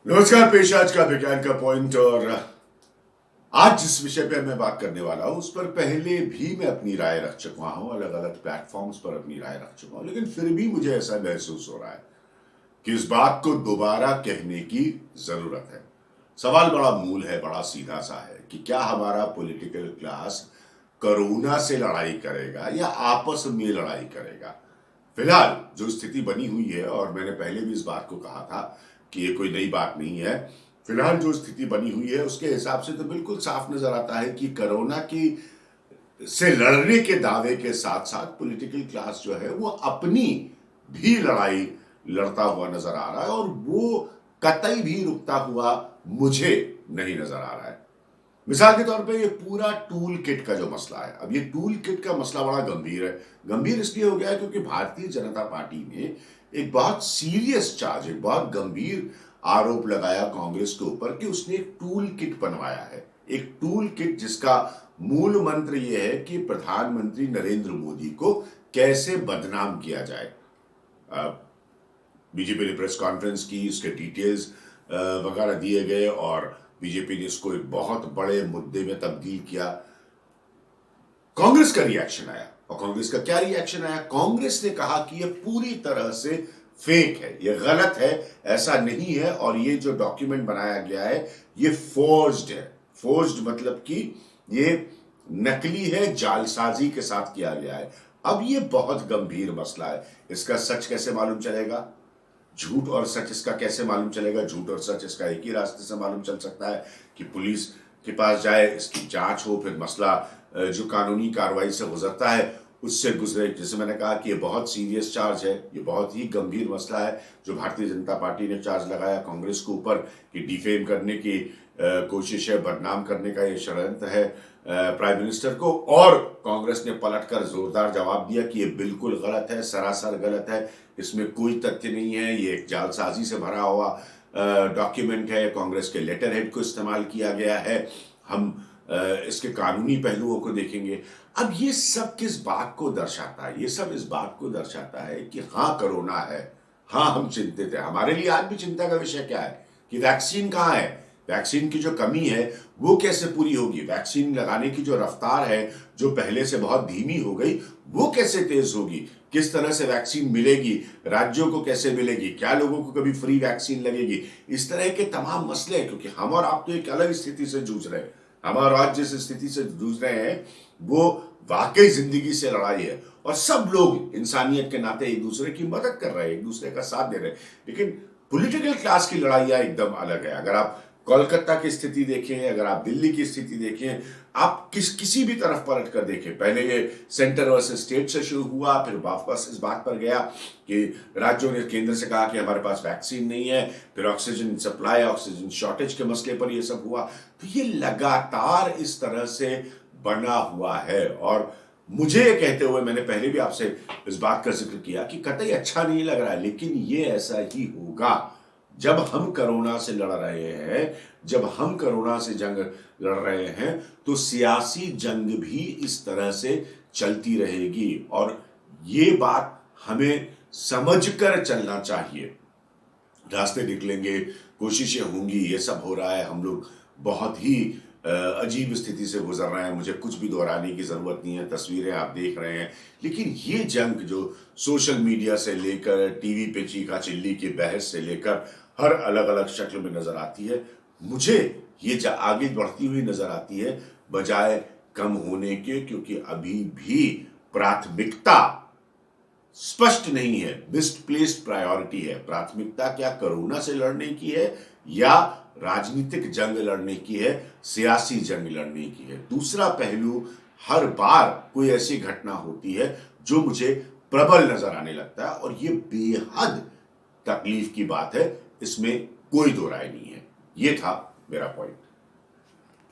नमस्कार। पेश आज का विज्ञान का पॉइंट। और आज जिस विषय पे मैं बात करने वाला हूं उस पर पहले भी मैं अपनी राय रख चुका हूं, अलग अलग प्लेटफॉर्म्स पर अपनी राय रख चुका हूं, लेकिन फिर भी मुझे ऐसा महसूस हो रहा है कि इस बात को दोबारा कहने की जरूरत है। सवाल बड़ा मूल है, बड़ा सीधा सा है कि क्या हमारा पॉलिटिकल क्लास कोरोना से लड़ाई करेगा या आपस में लड़ाई करेगा। फिलहाल जो स्थिति बनी हुई है, और मैंने पहले भी इस बात को कहा था कि ये कोई नई बात नहीं है, फिलहाल जो स्थिति बनी हुई है उसके हिसाब से तो बिल्कुल साफ नजर आता है कि कोरोना की से लड़ने के दावे के साथ साथ पॉलिटिकल क्लास जो है वो अपनी भी लड़ाई लड़ता हुआ नजर आ रहा है, और वो कतई भी रुकता हुआ मुझे नहीं नजर आ रहा है। मिसाल के तौर पे ये पूरा टूल किट का जो मसला है, अब ये टूल किट का मसला बड़ा गंभीर है। गंभीर इसलिए हो गया है क्योंकि भारतीय जनता पार्टी ने एक बहुत सीरियस चार्ज, एक बहुत गंभीर आरोप लगाया कांग्रेस के ऊपर कि उसने एक टूल किट बनवाया है। एक टूल किट जिसका मूल मंत्र यह है कि प्रधानमंत्री नरेंद्र मोदी को कैसे बदनाम किया जाए। बीजेपी ने प्रेस कॉन्फ्रेंस की, इसके डिटेल्स वगैरह दिए गए और बीजेपी ने इसको एक बहुत बड़े मुद्दे में तब्दील किया। कांग्रेस का रिएक्शन आया, और कांग्रेस का क्या रिएक्शन आया? कांग्रेस ने कहा कि यह पूरी तरह से फेक है, यह गलत है, ऐसा नहीं है, और ये जो डॉक्यूमेंट बनाया गया है ये फोर्ज्ड है। फोर्ज्ड मतलब कि ये नकली है, जालसाजी के साथ किया गया है। अब ये बहुत गंभीर मसला है। इसका सच कैसे मालूम चलेगा? झूठ और सच इसका कैसे मालूम चलेगा? झूठ और सच इसका एक ही रास्ते से मालूम चल सकता है कि पुलिस के पास जाए, इसकी जांच हो, फिर मसला जो कानूनी कार्रवाई से गुजरता है उससे गुजरे। जैसे मैंने कहा कि ये बहुत सीरियस चार्ज है, ये बहुत ही गंभीर मसला है जो भारतीय जनता पार्टी ने चार्ज लगाया कांग्रेस के ऊपर कि डिफेम करने की कोशिश है, बदनाम करने का ये षड्यंत्र है प्राइम मिनिस्टर को। और कांग्रेस ने पलटकर जोरदार जवाब दिया कि ये बिल्कुल गलत है, सरासर गलत है, इसमें कोई तथ्य नहीं है, ये एक जालसाजी से भरा हुआ डॉक्यूमेंट है, कांग्रेस के लेटर हेड को इस्तेमाल किया गया है, हम इसके कानूनी पहलुओं को देखेंगे। अब ये सब किस बात को दर्शाता है? ये सब इस बात को दर्शाता है कि हाँ कोरोना है, हाँ हम चिंतित हैं। हमारे लिए आज भी चिंता का विषय क्या है कि वैक्सीन कहाँ है, वैक्सीन की जो कमी है वो कैसे पूरी होगी, वैक्सीन लगाने की जो रफ्तार है जो पहले से बहुत धीमी हो गई वो कैसे तेज होगी, किस तरह से वैक्सीन मिलेगी, राज्यों को कैसे मिलेगी, क्या लोगों को कभी फ्री वैक्सीन लगेगी, इस तरह के तमाम मसले हैं। क्योंकि हम और आप तो एक अलग स्थिति से जूझ रहे हैं, हमारा आज जिस स्थिति से जूझ रहे हैं वो वाकई जिंदगी से लड़ाई है, और सब लोग इंसानियत के नाते एक दूसरे की मदद कर रहे हैं, एक दूसरे का साथ दे रहे हैं। लेकिन पॉलिटिकल क्लास की लड़ाइयां एकदम अलग है। अगर आप कोलकाता की स्थिति देखें, अगर आप दिल्ली की स्थिति देखें, आप किसी भी तरफ पलट कर देखें, पहले ये सेंटर वर्सेस स्टेट से शुरू हुआ, फिर वापस इस बात पर गया कि राज्यों ने केंद्र से कहा कि हमारे पास वैक्सीन नहीं है, फिर ऑक्सीजन सप्लाई, ऑक्सीजन शॉर्टेज के मसले पर ये सब हुआ। तो ये लगातार इस तरह से बना हुआ है, और मुझे कहते हुए मैंने पहले भी आपसे इस बात का जिक्र किया कि कतई अच्छा नहीं लग रहा है, लेकिन ये ऐसा ही होगा। जब हम कोरोना से लड़ रहे हैं, जब हम कोरोना से जंग लड़ रहे हैं, तो सियासी जंग भी इस तरह से चलती रहेगी, और ये बात हमें समझकर चलना चाहिए। रास्ते निकलेंगे, कोशिशें होंगी, ये सब हो रहा है, हम लोग बहुत ही अजीब स्थिति से गुजर रहे हैं, मुझे कुछ भी दोहराने की जरूरत नहीं है, तस्वीरें आप देख रहे हैं। लेकिन ये जंग जो सोशल मीडिया से लेकर टीवी पे चीखा चिल्ली की बहस से लेकर हर अलग अलग शक्ल में नजर आती है, मुझे ये आगे बढ़ती हुई नजर आती है बजाय कम होने के। क्योंकि अभी भी प्राथमिकता स्पष्ट नहीं है, मिसप्लेस्ड प्रायोरिटी है। प्राथमिकता क्या कोरोना से लड़ने की है या राजनीतिक जंग लड़ने की है, सियासी जंग लड़ने की है? दूसरा पहलू, हर बार कोई ऐसी घटना होती है जो मुझे प्रबल नजर आने लगता है, और ये बेहद तकलीफ की बात है, इसमें कोई दो राय नहीं है। ये था मेरा पॉइंट।